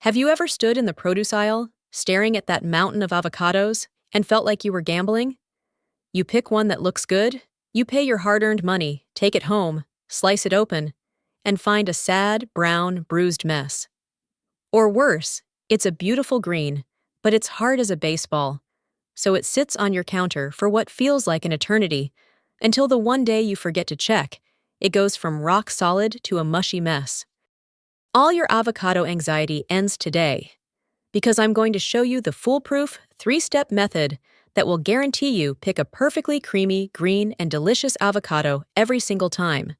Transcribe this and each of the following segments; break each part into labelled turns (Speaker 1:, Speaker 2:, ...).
Speaker 1: Have you ever stood in the produce aisle, staring at that mountain of avocados, and felt like you were gambling? You pick one that looks good, you pay your hard-earned money, take it home, slice it open, and find a sad, brown, bruised mess. Or worse, it's a beautiful green, but it's hard as a baseball, so it sits on your counter for what feels like an eternity, until the one day you forget to check, it goes from rock solid to a mushy mess. All your avocado anxiety ends today, because I'm going to show you the foolproof, 3-step method that will guarantee you pick a perfectly creamy, green, and delicious avocado every single time.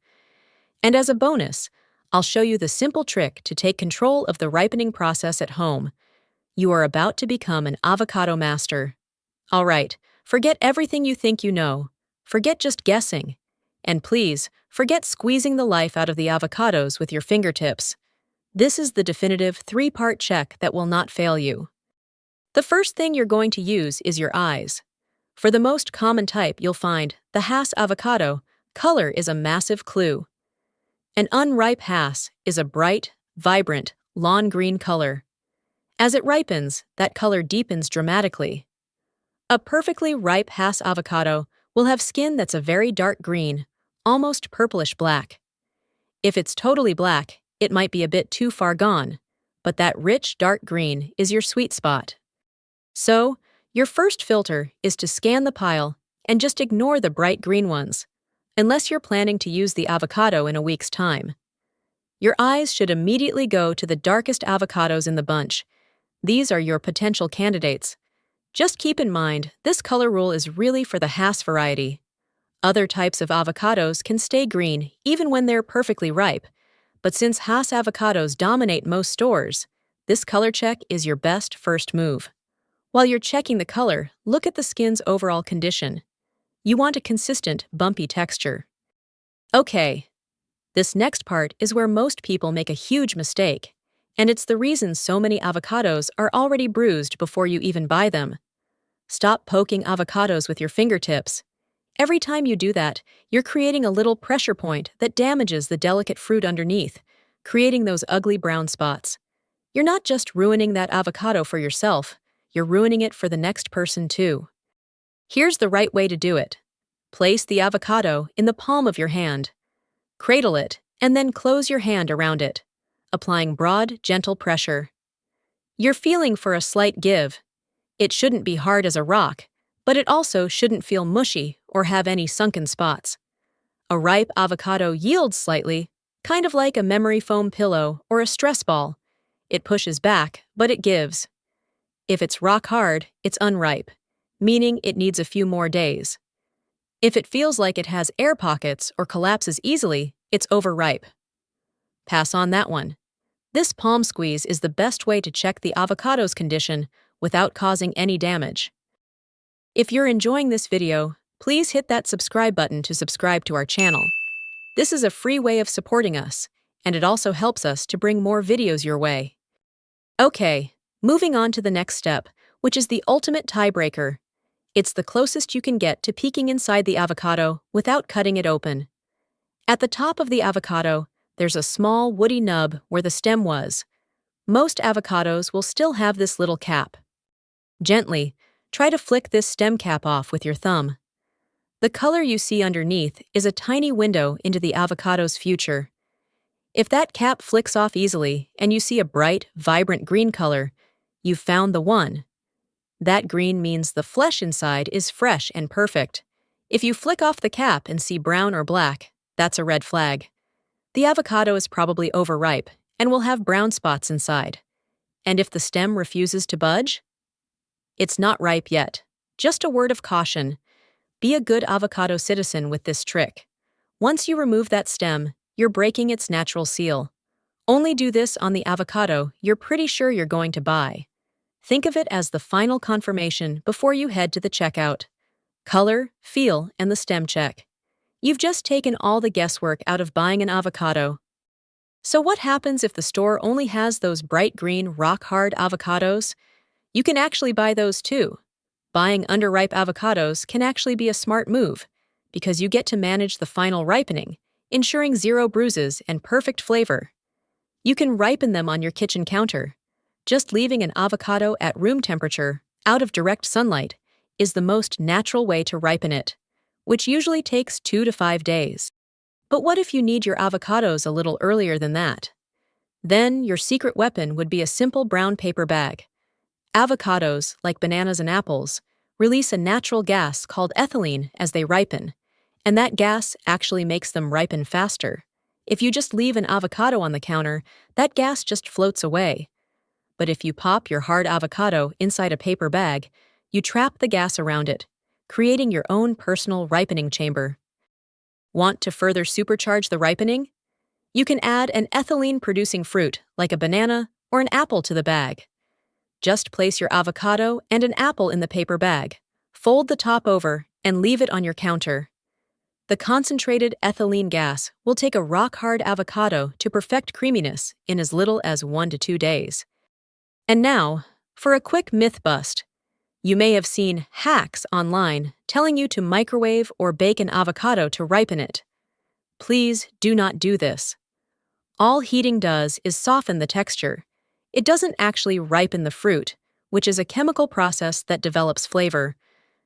Speaker 1: And as a bonus, I'll show you the simple trick to take control of the ripening process at home. You are about to become an avocado master. All right, forget everything you think you know. Forget just guessing. And please, forget squeezing the life out of the avocados with your fingertips. This is the definitive 3-part check that will not fail you. The first thing you're going to use is your eyes. For the most common type you'll find, the Hass avocado, color is a massive clue. An unripe Hass is a bright, vibrant, lawn green color. As it ripens, that color deepens dramatically. A perfectly ripe Hass avocado will have skin that's a very dark green, almost purplish black. If it's totally black, it might be a bit too far gone, but that rich dark green is your sweet spot. So, your first filter is to scan the pile and just ignore the bright green ones, unless you're planning to use the avocado in a week's time. Your eyes should immediately go to the darkest avocados in the bunch. These are your potential candidates. Just keep in mind, this color rule is really for the Hass variety. Other types of avocados can stay green even when they're perfectly ripe, but since Hass avocados dominate most stores, this color check is your best first move. While you're checking the color, look at the skin's overall condition. You want a consistent, bumpy texture. Okay, this next part is where most people make a huge mistake, and it's the reason so many avocados are already bruised before you even buy them. Stop poking avocados with your fingertips. Every time you do that, you're creating a little pressure point that damages the delicate fruit underneath, creating those ugly brown spots. You're not just ruining that avocado for yourself, you're ruining it for the next person too. Here's the right way to do it. Place the avocado in the palm of your hand. Cradle it, and then close your hand around it, applying broad, gentle pressure. You're feeling for a slight give. It shouldn't be hard as a rock, but it also shouldn't feel mushy or have any sunken spots. A ripe avocado yields slightly, kind of like a memory foam pillow or a stress ball. It pushes back, but it gives. If it's rock hard, it's unripe, meaning it needs a few more days. If it feels like it has air pockets or collapses easily, it's overripe. Pass on that one. This palm squeeze is the best way to check the avocado's condition without causing any damage. If you're enjoying this video, please hit that subscribe button to subscribe to our channel. This is a free way of supporting us, and it also helps us to bring more videos your way. Okay, moving on to the next step, which is the ultimate tiebreaker. It's the closest you can get to peeking inside the avocado without cutting it open. At the top of the avocado, there's a small woody nub where the stem was. Most avocados will still have this little cap. Gently, try to flick this stem cap off with your thumb. The color you see underneath is a tiny window into the avocado's future. If that cap flicks off easily and you see a bright, vibrant green color, you've found the one. That green means the flesh inside is fresh and perfect. If you flick off the cap and see brown or black, that's a red flag. The avocado is probably overripe and will have brown spots inside. And if the stem refuses to budge, it's not ripe yet. Just a word of caution. Be a good avocado citizen with this trick. Once you remove that stem, you're breaking its natural seal. Only do this on the avocado you're pretty sure you're going to buy. Think of it as the final confirmation before you head to the checkout. Color, feel, and the stem check. You've just taken all the guesswork out of buying an avocado. So what happens if the store only has those bright green, rock-hard avocados? You can actually buy those too. Buying underripe avocados can actually be a smart move, because you get to manage the final ripening, ensuring zero bruises and perfect flavor. You can ripen them on your kitchen counter. Just leaving an avocado at room temperature, out of direct sunlight, is the most natural way to ripen it, which usually takes 2 to 5 days. But what if you need your avocados a little earlier than that? Then your secret weapon would be a simple brown paper bag. Avocados, like bananas and apples, release a natural gas called ethylene as they ripen, and that gas actually makes them ripen faster. If you just leave an avocado on the counter, that gas just floats away. But if you pop your hard avocado inside a paper bag, you trap the gas around it, creating your own personal ripening chamber. Want to further supercharge the ripening? You can add an ethylene-producing fruit, like a banana or an apple, to the bag. Just place your avocado and an apple in the paper bag, fold the top over, and leave it on your counter. The concentrated ethylene gas will take a rock-hard avocado to perfect creaminess in as little as 1 to 2 days. And now, for a quick myth bust. You may have seen hacks online telling you to microwave or bake an avocado to ripen it. Please do not do this. All heating does is soften the texture. It doesn't actually ripen the fruit, which is a chemical process that develops flavor.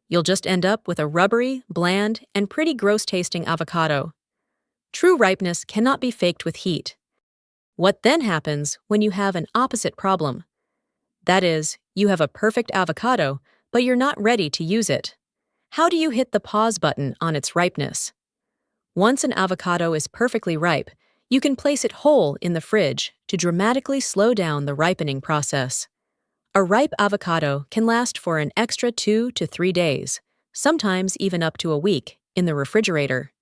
Speaker 1: You'll just end up with a rubbery, bland, and pretty gross-tasting avocado. True ripeness cannot be faked with heat. What then happens when you have an opposite problem? That is, you have a perfect avocado, but you're not ready to use it. How do you hit the pause button on its ripeness? Once an avocado is perfectly ripe, you can place it whole in the fridge to dramatically slow down the ripening process. A ripe avocado can last for an extra 2 to 3 days, sometimes even up to a week, in the refrigerator.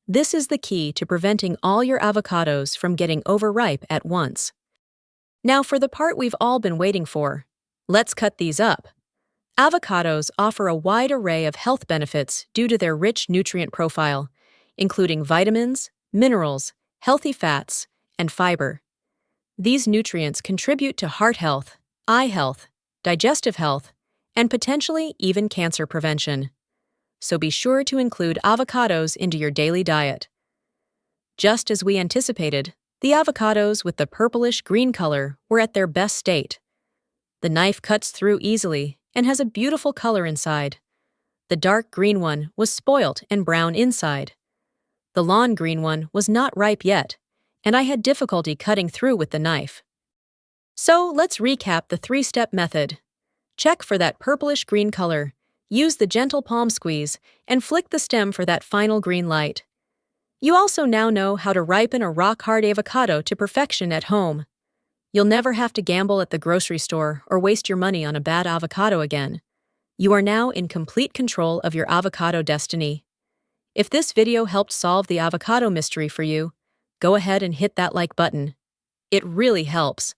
Speaker 1: This is the key to preventing all your avocados from getting overripe at once. Now for the part we've all been waiting for. Let's cut these up. Avocados offer a wide array of health benefits due to their rich nutrient profile, including vitamins, minerals, healthy fats, and fiber. These nutrients contribute to heart health, eye health, digestive health, and potentially even cancer prevention. So be sure to include avocados into your daily diet. Just as we anticipated, the avocados with the purplish-green color were at their best state. The knife cuts through easily and has a beautiful color inside. The dark green one was spoilt and brown inside. The lawn green one was not ripe yet, and I had difficulty cutting through with the knife. So let's recap the 3-step method. Check for that purplish-green color, use the gentle palm squeeze, and flick the stem for that final green light. You also now know how to ripen a rock-hard avocado to perfection at home. You'll never have to gamble at the grocery store or waste your money on a bad avocado again. You are now in complete control of your avocado destiny. If this video helped solve the avocado mystery for you, go ahead and hit that like button. It really helps.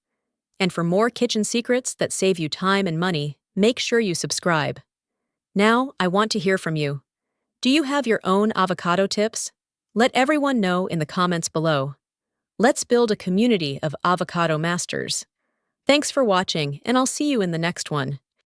Speaker 1: And for more kitchen secrets that save you time and money, make sure you subscribe. Now, I want to hear from you. Do you have your own avocado tips? Let everyone know in the comments below. Let's build a community of avocado masters. Thanks for watching, and I'll see you in the next one.